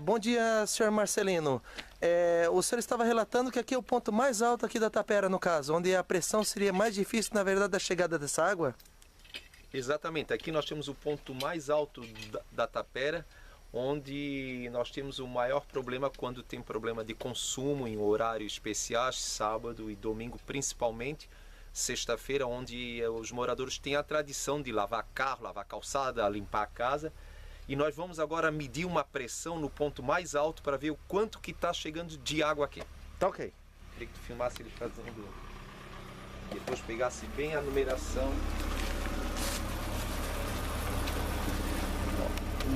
Bom dia, senhor Marcelino. O senhor estava relatando que aqui é o ponto mais alto aqui da tapera, no caso, onde a pressão seria mais difícil, na verdade, da chegada dessa água? Exatamente, aqui nós temos o ponto mais alto da tapera, onde nós temos o maior problema quando tem problema de consumo em horários especiais, sábado e domingo principalmente, sexta-feira, onde os moradores têm a tradição de lavar carro, lavar calçada, limpar a casa. E nós vamos agora medir uma pressão no ponto mais alto para ver o quanto que está chegando de água aqui. Tá ok. Queria que tu filmasse ele fazendo, depois pegasse bem a numeração.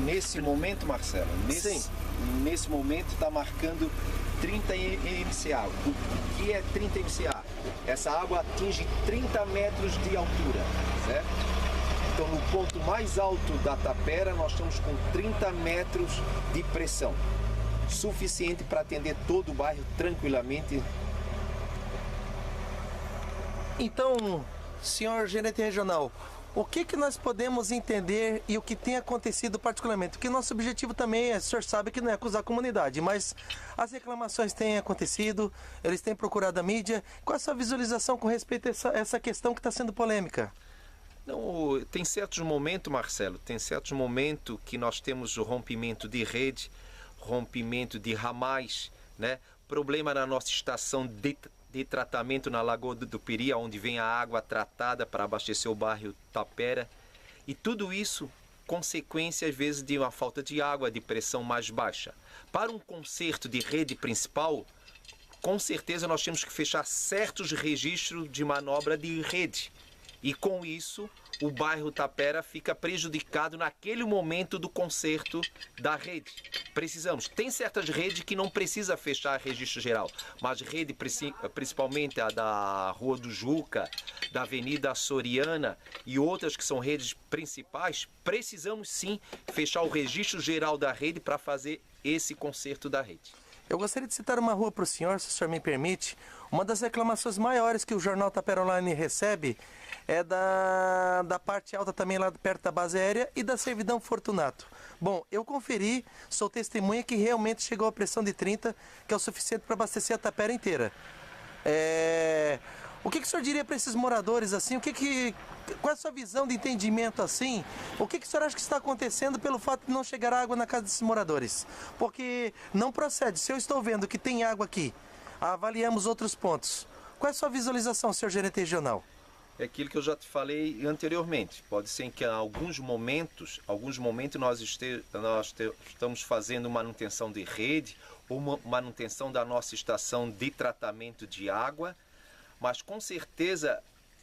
Nesse momento, Marcelo, nesse momento está marcando 30 MCA. O que é 30 MCA? Essa água atinge 30 metros de altura, certo? Então, no ponto mais alto da tapera, nós estamos com 30 metros de pressão, suficiente para atender todo o bairro tranquilamente. Então, senhor gerente regional, o que nós podemos entender e o que tem acontecido particularmente? Porque nosso objetivo também o senhor sabe que não é acusar a comunidade, mas as reclamações têm acontecido, eles têm procurado a mídia. Qual a sua visualização com respeito a essa questão que está sendo polêmica? Não, tem certos momentos, Marcelo, tem certos momentos que nós temos o rompimento de rede, rompimento de ramais, né? Problema na nossa estação de tratamento na Lagoa do Peri, onde vem a água tratada para abastecer o bairro Tapera. E tudo isso consequência, às vezes, de uma falta de água, de pressão mais baixa. Para um conserto de rede principal, com certeza nós temos que fechar certos registros de manobra de rede. E com isso, o bairro Tapera fica prejudicado naquele momento do conserto da rede. Precisamos. Tem certas redes que não precisa fechar registro geral, mas rede principalmente a da Rua do Juca, da Avenida Soriana e outras que são redes principais, precisamos sim fechar o registro geral da rede para fazer esse conserto da rede. Eu gostaria de citar uma rua para o senhor, se o senhor me permite. Uma das reclamações maiores que o jornal Tapera Online recebe é da parte alta também lá perto da base aérea e da Servidão Fortunato. Bom, eu conferi, sou testemunha que realmente chegou a pressão de 30, que é o suficiente para abastecer a Tapera inteira. O que o senhor diria para esses moradores assim? Qual é a sua visão de entendimento assim? O que o senhor acha que está acontecendo pelo fato de não chegar água na casa desses moradores? Porque não procede. Se eu estou vendo que tem água aqui, avaliamos outros pontos. Qual é a sua visualização, senhor gerente regional? É aquilo que eu já te falei anteriormente. Pode ser que em alguns momentos nós estamos fazendo manutenção de rede ou manutenção da nossa estação de tratamento de água, mas com certeza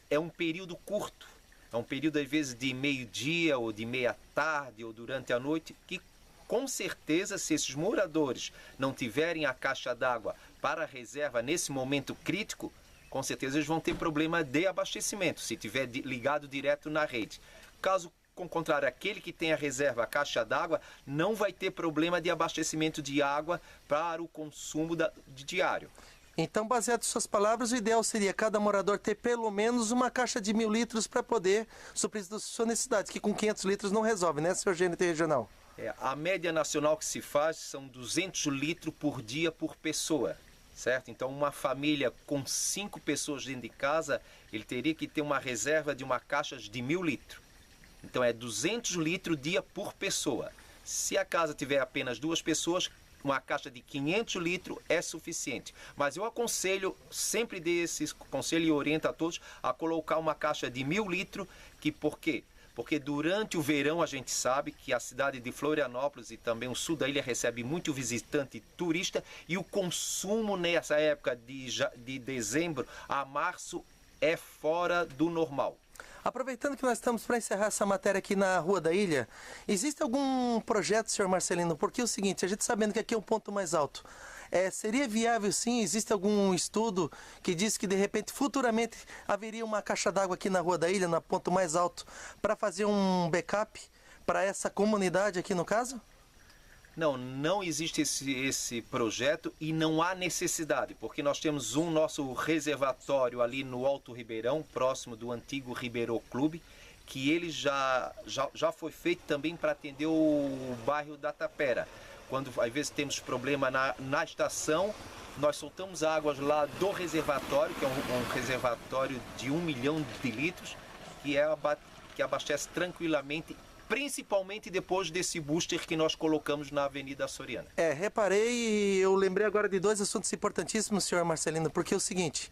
é um período curto. É um período às vezes de meio-dia ou de meia-tarde ou durante a noite que com certeza, se esses moradores não tiverem a caixa d'água para a reserva nesse momento crítico, com certeza eles vão ter problema de abastecimento, se tiver ligado direto na rede. Caso contrário, aquele que tem a reserva, a caixa d'água, não vai ter problema de abastecimento de água para o consumo diário. Então, baseado em suas palavras, o ideal seria cada morador ter pelo menos uma caixa de 1.000 litros para poder suprir as suas necessidades, que com 500 litros não resolve, né, senhor gerente regional? A média nacional que se faz são 200 litros por dia por pessoa. Certo? Então, uma família com 5 pessoas dentro de casa, ele teria que ter uma reserva de uma caixa de 1.000 litros. Então, é 200 litros dia por pessoa. Se a casa tiver apenas 2 pessoas, uma caixa de 500 litros é suficiente. Mas eu aconselho, sempre dei esse conselho e oriento a todos, a colocar uma caixa de 1.000 litros, por quê? Porque durante o verão a gente sabe que a cidade de Florianópolis e também o sul da ilha recebe muito visitante turista e o consumo nessa época de dezembro a março é fora do normal. Aproveitando que nós estamos para encerrar essa matéria aqui na Rua da Ilha, existe algum projeto, senhor Marcelino? Porque é o seguinte, a gente sabendo que aqui é um ponto mais alto, seria viável sim? Existe algum estudo que diz que de repente, futuramente, haveria uma caixa d'água aqui na Rua da Ilha, no ponto mais alto, para fazer um backup para essa comunidade aqui no caso? Não existe esse projeto e não há necessidade, porque nós temos nosso reservatório ali no Alto Ribeirão, próximo do antigo Ribeirão Clube, que ele já foi feito também para atender o bairro da Tapera. Quando às vezes temos problema na estação, nós soltamos águas lá do reservatório, que é um reservatório de 1 milhão de litros, que abastece tranquilamente, principalmente depois desse booster que nós colocamos na Avenida Açoriana. Reparei e eu lembrei agora de dois assuntos importantíssimos, senhor Marcelino, porque é o seguinte,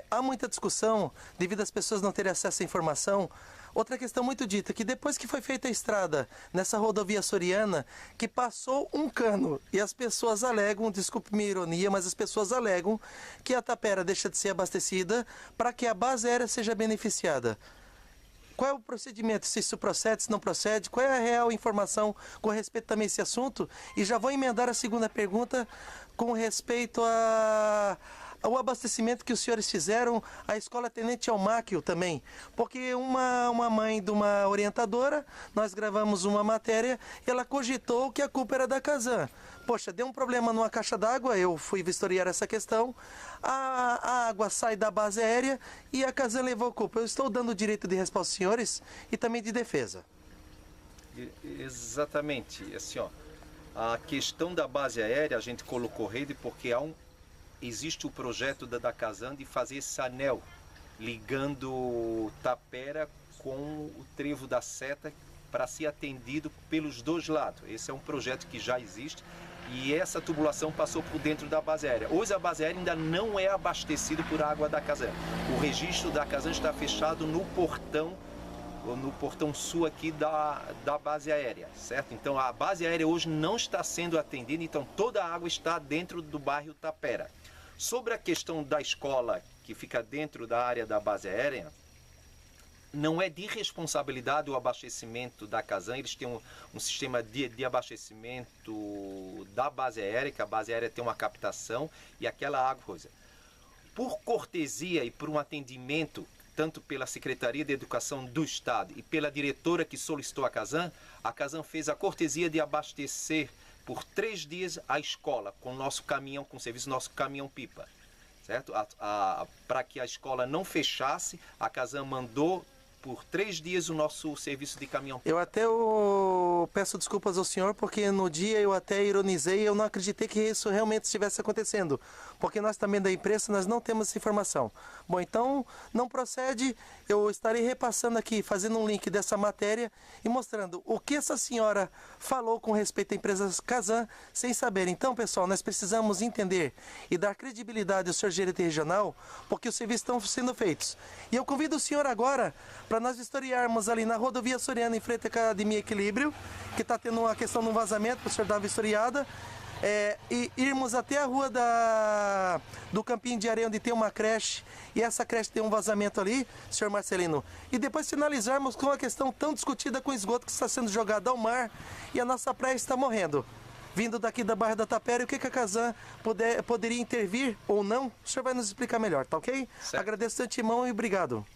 há muita discussão devido às pessoas não terem acesso à informação. Outra questão muito dita, que depois que foi feita a estrada nessa rodovia açoriana, que passou um cano e as pessoas alegam, desculpe minha ironia, mas as pessoas alegam que a Tapera deixa de ser abastecida para que a base aérea seja beneficiada. Qual é o procedimento, se isso procede, se não procede? Qual é a real informação com respeito também a esse assunto? E já vou emendar a segunda pergunta com respeito ao abastecimento que os senhores fizeram à Escola Tenente Almáquio também. Porque uma mãe de uma orientadora, nós gravamos uma matéria e ela cogitou que a culpa era da Casan. Poxa, deu um problema numa caixa d'água, eu fui vistoriar essa questão, a água sai da base aérea e a Casan levou a culpa. Eu estou dando o direito de resposta aos senhores e também de defesa. Exatamente, assim, ó, a questão da base aérea a gente colocou rede porque existe o projeto da Casan de fazer esse anel ligando Tapera com o Trevo da Seta para ser atendido pelos dois lados. Esse é um projeto que já existe e essa tubulação passou por dentro da base aérea. Hoje a base aérea ainda não é abastecida por água da Casan. O registro da Casan está fechado no portão sul aqui da base aérea, certo? Então a base aérea hoje não está sendo atendida, então toda a água está dentro do bairro Tapera. Sobre a questão da escola que fica dentro da área da base aérea, não é de responsabilidade o abastecimento da Casan, eles têm um sistema de abastecimento da base aérea, que a base aérea tem uma captação e aquela água, por cortesia e por um atendimento, tanto pela Secretaria de Educação do Estado e pela diretora que solicitou a Casan fez a cortesia de abastecer por 3 dias a escola com o nosso caminhão, com o serviço nosso caminhão-pipa, certo? Para que a escola não fechasse, a Casan mandou por 3 dias o nosso serviço de caminhão. Eu até peço desculpas ao senhor, porque no dia eu até ironizei, eu não acreditei que isso realmente estivesse acontecendo, porque nós também da imprensa, nós não temos essa informação. Bom, então não procede, eu estarei repassando aqui, fazendo um link dessa matéria e mostrando o que essa senhora falou com respeito à empresa Casan, sem saber. Então, pessoal, nós precisamos entender e dar credibilidade ao senhor gerente regional, porque os serviços estão sendo feitos. E eu convido o senhor agora para nós vistoriarmos ali na rodovia açoriana, em frente à Academia Equilíbrio, que está tendo uma questão de um vazamento, para o senhor dar uma vistoriada, e irmos até a rua do Campinho de Areia, onde tem uma creche, e essa creche tem um vazamento ali, senhor Marcelino, e depois finalizarmos com a questão tão discutida com o esgoto que está sendo jogado ao mar, e a nossa praia está morrendo. Vindo daqui da Barra da Tapera, e o que a Casan poderia intervir ou não, o senhor vai nos explicar melhor, tá ok? Certo. Agradeço de antemão e obrigado.